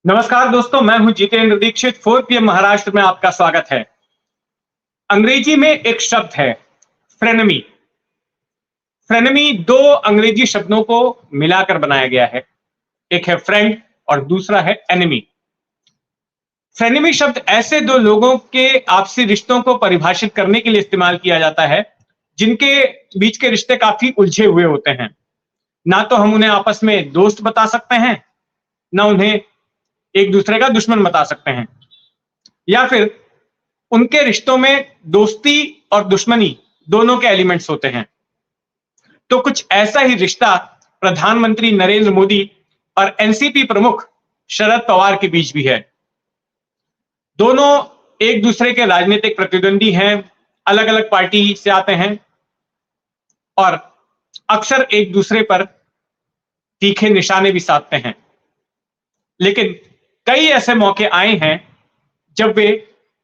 नमस्कार दोस्तों, मैं हूं जितेंद्र दीक्षित। 4 PM महाराष्ट्र में आपका स्वागत है। अंग्रेजी में एक शब्द है फ्रेनेमी। फ्रेनेमी दो अंग्रेजी शब्दों को मिलाकर बनाया गया है। एक है फ्रेंड और दूसरा है एनिमी। फ्रेनेमी शब्द ऐसे दो लोगों के आपसी रिश्तों को परिभाषित करने के लिए इस्तेमाल किया जाता है जिनके बीच के रिश्ते काफी उलझे हुए होते हैं। ना तो हम उन्हें आपस में दोस्त बता सकते हैं, ना उन्हें एक दूसरे का दुश्मन बता सकते हैं, या फिर उनके रिश्तों में दोस्ती और दुश्मनी दोनों के एलिमेंट्स होते हैं। तो कुछ ऐसा ही रिश्ता प्रधानमंत्री नरेंद्र मोदी और एनसीपी प्रमुख शरद पवार के बीच भी है। दोनों एक दूसरे के राजनीतिक प्रतिद्वंदी हैं, अलग अलग पार्टी से आते हैं और अक्सर एक दूसरे पर तीखे निशाने भी साधते हैं। लेकिन कई ऐसे मौके आए हैं जब वे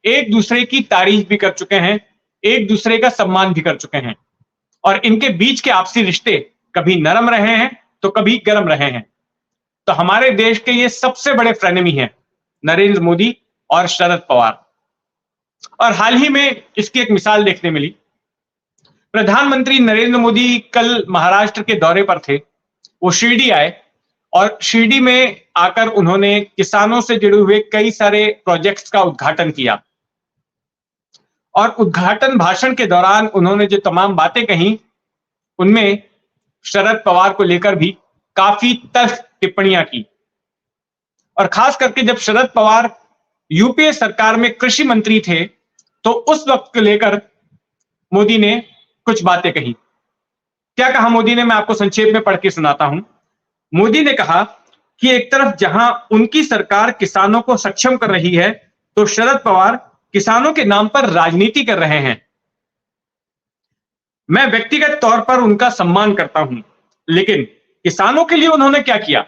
एक दूसरे की तारीफ भी कर चुके हैं, एक दूसरे का सम्मान भी कर चुके हैं, और इनके बीच के आपसी रिश्ते कभी नरम रहे हैं तो कभी गर्म रहे हैं। तो हमारे देश के ये सबसे बड़े फ्रेनेमी हैं नरेंद्र मोदी और शरद पवार। और हाल ही में इसकी एक मिसाल देखने मिली। प्रधानमंत्री नरेंद्र मोदी कल महाराष्ट्र के दौरे पर थे। वो शिरडी आए और शिरडी में आकर उन्होंने किसानों से जुड़े हुए कई सारे प्रोजेक्ट्स का उद्घाटन किया। और उद्घाटन भाषण के दौरान उन्होंने जो तमाम बातें कही, उनमें शरद पवार को लेकर भी काफी तल्ख टिप्पणियां की। और खास करके जब शरद पवार यूपीए सरकार में कृषि मंत्री थे तो उस वक्त को लेकर मोदी ने कुछ बातें कही। क्या कहा मोदी ने, मैं आपको संक्षेप में पढ़ के सुनाता हूं। मोदी ने कहा कि एक तरफ जहां उनकी सरकार किसानों को सक्षम कर रही है, तो शरद पवार किसानों के नाम पर राजनीति कर रहे हैं। मैं व्यक्तिगत तौर पर उनका सम्मान करता हूं, लेकिन किसानों के लिए उन्होंने क्या किया?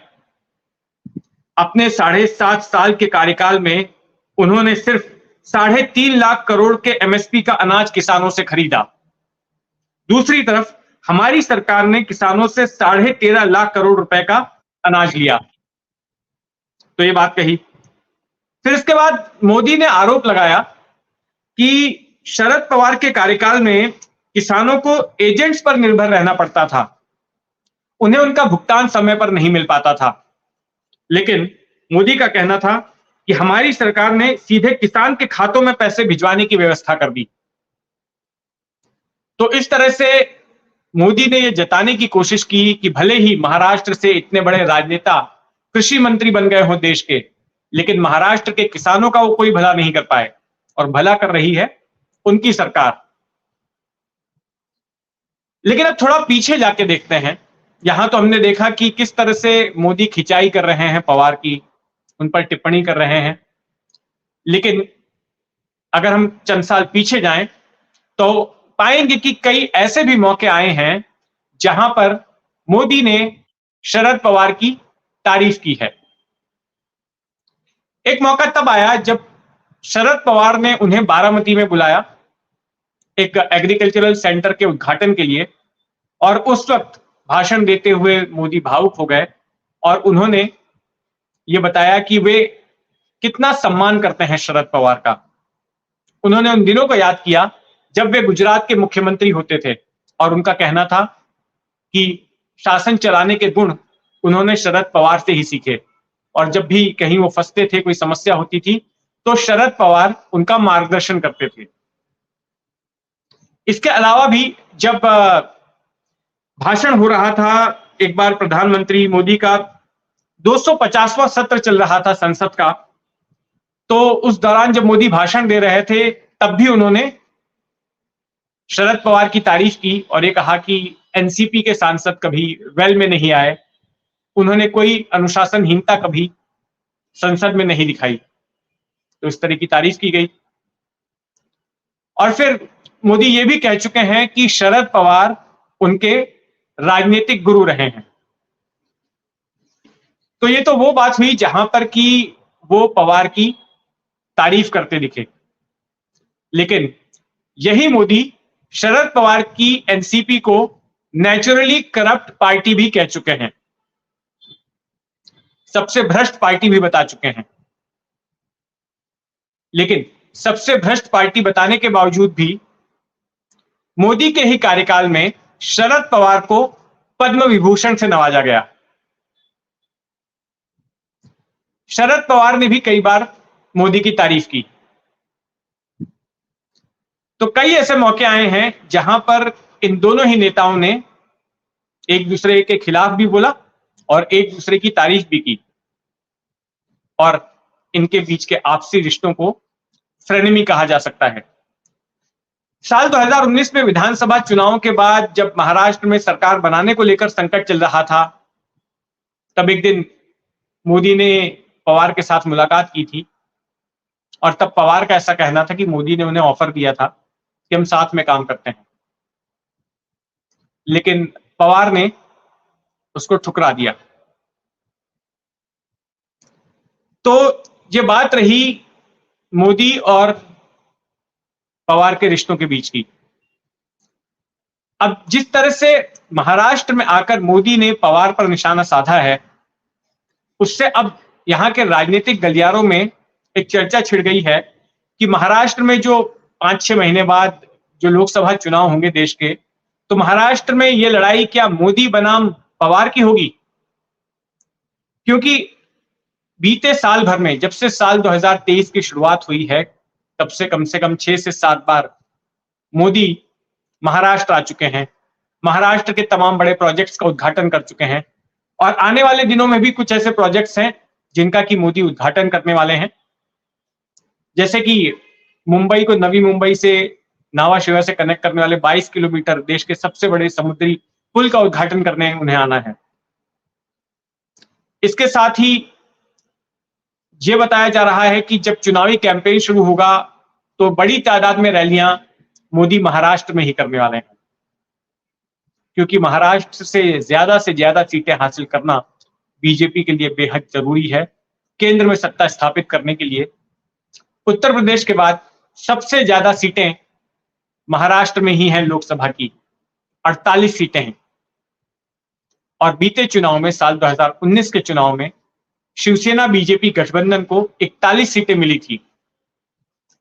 अपने 7.5 साल के कार्यकाल में उन्होंने सिर्फ 3.5 लाख करोड़ के एमएसपी का अनाज किसानों से खरीदा। दूसरी तरफ हमारी सरकार ने किसानों से 13.5 लाख करोड़ रुपए का अनाज लिया। तो ये बात कही। फिर इसके बाद मोदी ने आरोप लगाया कि शरद पवार के कार्यकाल में किसानों को एजेंट्स पर निर्भर रहना पड़ता था, उन्हें उनका भुगतान समय पर नहीं मिल पाता था। लेकिन मोदी का कहना था कि हमारी सरकार ने सीधे किसान के खातों में पैसे भिजवाने की व्यवस्था कर दी। तो इस तरह से मोदी ने यह जताने की कोशिश की कि भले ही महाराष्ट्र से इतने बड़े राजनेता कृषि मंत्री बन गए हों देश के, लेकिन महाराष्ट्र के किसानों का वो कोई भला नहीं कर पाए, और भला कर रही है उनकी सरकार। लेकिन अब थोड़ा पीछे जाके देखते हैं। यहां तो हमने देखा कि किस तरह से मोदी खिंचाई कर रहे हैं पवार की, उन पर टिप्पणी कर रहे हैं। लेकिन अगर हम चंद साल पीछे जाएं तो पाएंगे कि कई ऐसे भी मौके आए हैं जहां पर मोदी ने शरद पवार की तारीफ की है। एक मौका तब आया जब शरद पवार ने उन्हें बारामती में बुलाया एक एग्रीकल्चरल सेंटर के उद्घाटन के लिए, और उस वक्त भाषण देते हुए मोदी भावुक हो गए और उन्होंने ये बताया कि वे कितना सम्मान करते हैं शरद पवार का। उन्होंने उन दिनों को याद किया जब वे गुजरात के मुख्यमंत्री होते थे, और उनका कहना था कि शासन चलाने के गुण उन्होंने शरद पवार से ही सीखे, और जब भी कहीं वो फंसते थे, कोई समस्या होती थी, तो शरद पवार उनका मार्गदर्शन करते थे। इसके अलावा भी जब भाषण हो रहा था, एक बार प्रधानमंत्री मोदी का 250वां सत्र चल रहा था संसद का, तो उस दौरान जब मोदी भाषण दे रहे थे तब भी उन्होंने शरद पवार की तारीफ की और ये कहा कि एनसीपी के सांसद कभी वेल में नहीं आए, उन्होंने कोई अनुशासनहीनता कभी संसद में नहीं दिखाई। तो इस तरह की तारीफ की गई। और फिर मोदी ये भी कह चुके हैं कि शरद पवार उनके राजनीतिक गुरु रहे हैं। तो ये तो वो बात हुई जहां पर कि वो पवार की तारीफ करते दिखे। लेकिन यही मोदी शरद पवार की एनसीपी को नेचुरली करप्ट पार्टी भी कह चुके हैं। सबसे भ्रष्ट पार्टी भी बता चुके हैं। लेकिन सबसे भ्रष्ट पार्टी बताने के बावजूद भी मोदी के ही कार्यकाल में शरद पवार को पद्म विभूषण से नवाजा गया। शरद पवार ने भी कई बार मोदी की तारीफ की। तो कई ऐसे मौके आए हैं जहां पर इन दोनों ही नेताओं ने एक दूसरे के खिलाफ भी बोला और एक दूसरे की तारीफ भी की, और इनके बीच के आपसी रिश्तों को फ्रेनेमी कहा जा सकता है। साल 2019 में विधानसभा चुनावों के बाद जब महाराष्ट्र में सरकार बनाने को लेकर संकट चल रहा था, तब एक दिन मोदी ने पवार के साथ मुलाकात की थी, और तब पवार का ऐसा कहना था कि मोदी ने उन्हें ऑफर दिया था कि हम साथ में काम करते हैं, लेकिन पवार ने उसको ठुकरा दिया। तो ये बात रही मोदी और पवार के रिश्तों के बीच की। अब जिस तरह से महाराष्ट्र में आकर मोदी ने पवार पर निशाना साधा है, उससे अब यहां के राजनीतिक गलियारों में एक चर्चा छिड़ गई है कि महाराष्ट्र में जो 5-6 महीने बाद जो लोकसभा चुनाव होंगे देश के, तो महाराष्ट्र में यह लड़ाई क्या मोदी बनाम पवार की होगी? क्योंकि बीते साल भर में, जब से साल 2023 की शुरुआत हुई है, तब से कम 6 से 7 बार मोदी महाराष्ट्र आ चुके हैं, महाराष्ट्र के तमाम बड़े प्रोजेक्ट्स का उद्घाटन कर चुके हैं, और आने वाले दिनों में भी कुछ ऐसे प्रोजेक्ट्स हैं जिनका कि मोदी उद्घाटन करने वाले हैं। जैसे कि मुंबई को नवी मुंबई से नावा शेवा से कनेक्ट करने वाले 22 किलोमीटर देश के सबसे बड़े समुद्री पुल का उद्घाटन करने उन्हें आना है। इसके साथ ही यह बताया जा रहा है कि जब चुनावी कैंपेन शुरू होगा तो बड़ी तादाद में रैलियां मोदी महाराष्ट्र में ही करने वाले हैं, क्योंकि महाराष्ट्र से ज्यादा सीटें हासिल करना बीजेपी के लिए बेहद जरूरी है केंद्र में सत्ता स्थापित करने के लिए। उत्तर प्रदेश के बाद सबसे ज्यादा सीटें महाराष्ट्र में ही हैं, लोकसभा की 48 सीटें हैं, और बीते चुनाव में, साल 2019 के चुनाव में शिवसेना बीजेपी गठबंधन को 41 सीटें मिली थी।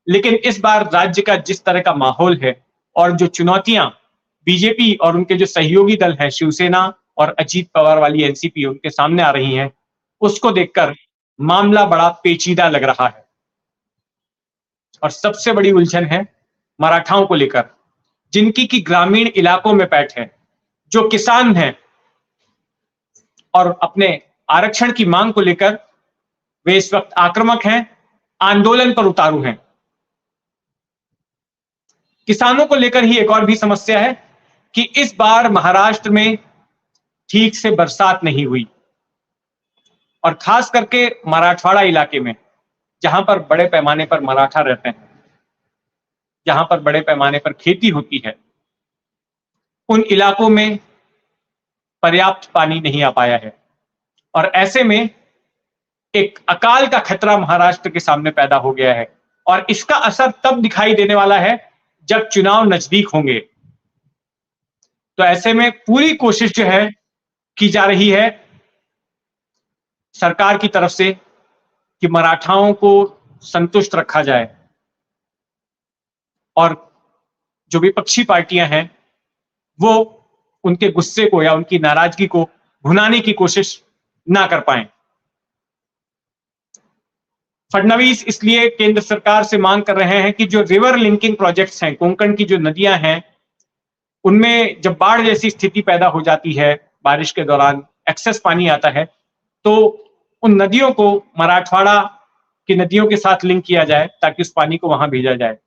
लेकिन इस बार राज्य का जिस तरह का माहौल है और जो चुनौतियां बीजेपी और उनके जो सहयोगी दल हैं, शिवसेना और अजीत पवार वाली एनसीपी, उनके सामने आ रही हैं, उसको देखकर मामला बड़ा पेचीदा लग रहा है। और सबसे बड़ी उलझन है मराठाओं को लेकर, जिनकी की ग्रामीण इलाकों में पैठ है, जो किसान हैं और अपने आरक्षण की मांग को लेकर वे इस वक्त आक्रामक हैं, आंदोलन पर उतारू हैं। किसानों को लेकर ही एक और भी समस्या है कि इस बार महाराष्ट्र में ठीक से बरसात नहीं हुई, और खास करके मराठवाड़ा इलाके में, जहां पर बड़े पैमाने पर मराठा रहते हैं, जहां पर बड़े पैमाने पर खेती होती है, उन इलाकों में पर्याप्त पानी नहीं आ पाया है, और ऐसे में एक अकाल का खतरा महाराष्ट्र के सामने पैदा हो गया है, और इसका असर तब दिखाई देने वाला है जब चुनाव नजदीक होंगे। तो ऐसे में पूरी कोशिश जो है की जा रही है सरकार की तरफ से कि मराठाओं को संतुष्ट रखा जाए, और जो विपक्षी पार्टियां हैं वो उनके गुस्से को या उनकी नाराजगी को भुनाने की कोशिश ना कर पाए। फडणवीस इसलिए केंद्र सरकार से मांग कर रहे हैं कि जो रिवर लिंकिंग प्रोजेक्ट्स हैं, कोंकण की जो नदियां हैं, उनमें जब बाढ़ जैसी स्थिति पैदा हो जाती है, बारिश के दौरान एक्सेस पानी आता है, तो उन नदियों को मराठवाड़ा की नदियों के साथ लिंक किया जाए ताकि उस पानी को वहां भेजा जाए।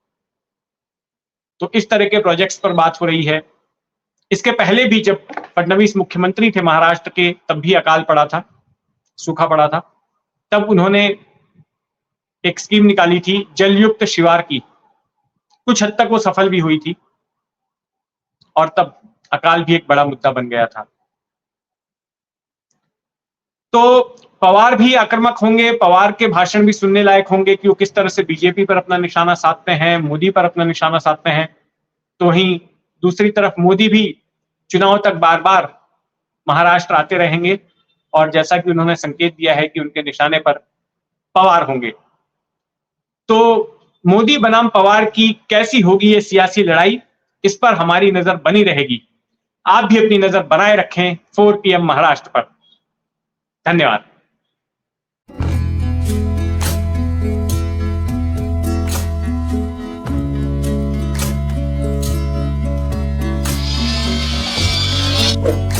तो इस तरह के प्रोजेक्ट्स पर बात हो रही है। इसके पहले भी जब फडणवीस मुख्यमंत्री थे महाराष्ट्र के, तब भी अकाल पड़ा था, सूखा पड़ा था। तब उन्होंने एक स्कीम निकाली थी जलयुक्त शिवार की, कुछ हद तक वो सफल भी हुई थी, और तब अकाल भी एक बड़ा मुद्दा बन गया था। तो पवार भी आक्रामक होंगे, पवार के भाषण भी सुनने लायक होंगे कि वो किस तरह से बीजेपी पर अपना निशाना साधते हैं, मोदी पर अपना निशाना साधते हैं। तो वहीं दूसरी तरफ मोदी भी चुनाव तक बार बार महाराष्ट्र आते रहेंगे, और जैसा कि उन्होंने संकेत दिया है कि उनके निशाने पर पवार होंगे। तो मोदी बनाम पवार की कैसी होगी ये सियासी लड़ाई, इस पर हमारी नजर बनी रहेगी। आप भी अपनी नजर बनाए रखें 4 PM महाराष्ट्र पर। धन्यवाद। you